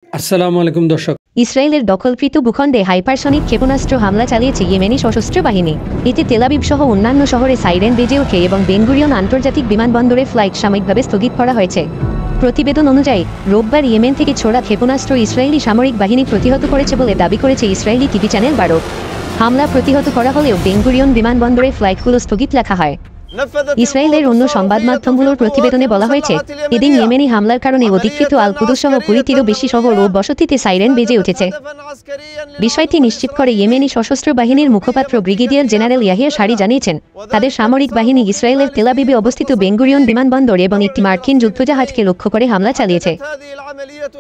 আসসালামু আলাইকুম দর্শক। ইসরায়েলের দখলকৃত ভূখণ্ডে হাইপারসনিক ক্ষেপণাস্ত্র হামলা চালিয়েছে ইয়েমেনি সশস্ত্র বাহিনী। এতে তেলাবিব সহ অন্যান্য শহরে সাইরেন বেজে ওঠে এবং বেনগুরিয়ন আন্তর্জাতিক বিমানবন্দরে ফ্লাইট সাময়িকভাবে স্থগিত করা হয়েছে। প্রতিবেদন অনুযায়ী রোববার ইয়েমেন থেকে ছোড়া ক্ষেপণাস্ত্র ইসরায়েলি সামরিক বাহিনী প্রতিহত করেছে বলে দাবি করেছে ইসরায়েলি টিভি চ্যানেল 12। হামলা প্রতিহত করা হলেও বেনগুরিয়ন বিমানবন্দরে ফ্লাইটগুলো স্থগিত রাখা হয়। ইসরায়েলের অন্য সংবাদ মাধ্যমগুলোর প্রতিবেদনে বলা হয়েছে, এদিন ইয়েমেনি হামলার কারণে অধিকৃত আল কুদস সহ 20টিরও বেশি শহর ও বসতিতে সাইরেন বেজে উঠেছে। বিষয়টি নিশ্চিত করে ইয়েমেনি সশস্ত্র বাহিনীর মুখপাত্র ব্রিগেডিয়ার জেনারেল ইয়াহিয়া সারি জানিয়েছেন, তাদের সামরিক বাহিনী ইসরায়েলের তেলাবিবে অবস্থিত বেনগুরিয়ন বিমানবন্দর এবং একটি মার্কিন যুদ্ধজাহাজকে লক্ষ্য করে হামলা চালিয়েছে।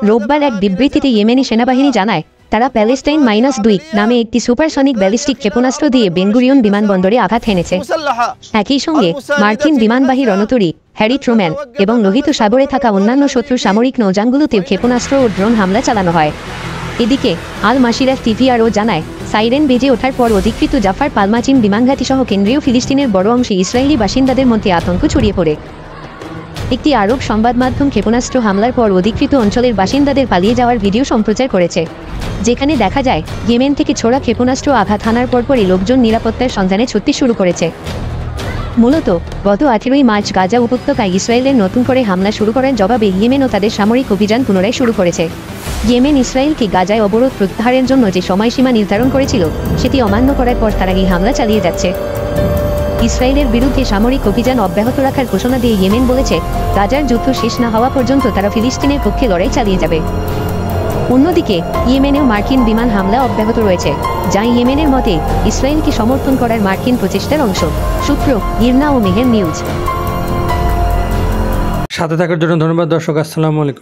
রোববার এক বিবৃতিতে ইয়েমেনি সেনাবাহিনী জানায়, তারা প্যালেস্টাইন -2 নামে একটি সুপারসনিক ব্যালিস্টিক ক্ষেপণাস্ত্র দিয়ে বেনগুরিয়ন বিমানবন্দরে আঘাত হেনেছে। একই সঙ্গে মার্কিন বিমানবাহী রণতরী হ্যারি ট্রুম্যান এবং লোহিত সাগরে থাকা অন্যান্য শত্রু সামরিক নৌযানগুলোতেও ক্ষেপণাস্ত্র ও ড্রোন হামলা চালানো হয়। এদিকে আল মাশিরা টিভিআরও জানায়, সাইরেন বেজে ওঠার পর অধিকৃত জাফার পালমাচিন বিমানঘাটি সহ কেন্দ্রীয় ফিলিস্তিনের বড় অংশে ইসরায়েলি বাসিন্দাদের মধ্যে আতঙ্ক ছড়িয়ে পড়ে। একটি আরব সংবাদ মাধ্যম ক্ষেপণাস্ত্র হামলার পর অধিকৃত অঞ্চলের বাসিন্দাদের পালিয়ে যাওয়ার ভিডিও সম্প্রচার করেছে, যেখানে দেখা যায় ইয়েমেন থেকে ছোড়া ক্ষেপণাস্ত্র আঘাত হানার পরপরই লোকজন নিরাপত্তার সন্ধানে ছুটতে শুরু করেছে। মূলত গত 18 মার্চ গাজা উপত্যকায় ইসরায়েলের নতুন করে হামলা শুরু করার জবাবে ইয়েমেনও তাদের সামরিক অভিযান পুনরায় শুরু করেছে। ইয়েমেন ইসরায়েলকে গাজায় অবরোধ প্রত্যাহারের জন্য যে সময়সীমা নির্ধারণ করেছিল সেটি অমান্য করার পর তারা এই হামলা চালিয়ে যাচ্ছে। ইসরায়েলের বিরুদ্ধে সামরিক অভিযান অব্যাহত রাখার ঘোষণা দিয়ে ইয়েমেন বলেছে, গাজার যুদ্ধ শেষ না হওয়া পর্যন্ত তারা ফিলিস্তিনের পক্ষে লড়াই চালিয়ে যাবে। অন্যদিকে ইয়েমেনেও মার্কিন বিমান হামলা অব্যাহত রয়েছে, যা ইয়েমেনের মতে ইসরায়েলকে সমর্থন করার মার্কিন প্রচেষ্টার অংশ। সূত্র ইরনা ও মেহের নিউজ। সাথে থাকার জন্য ধন্যবাদ দর্শক। আসসালামু আলাইকুম।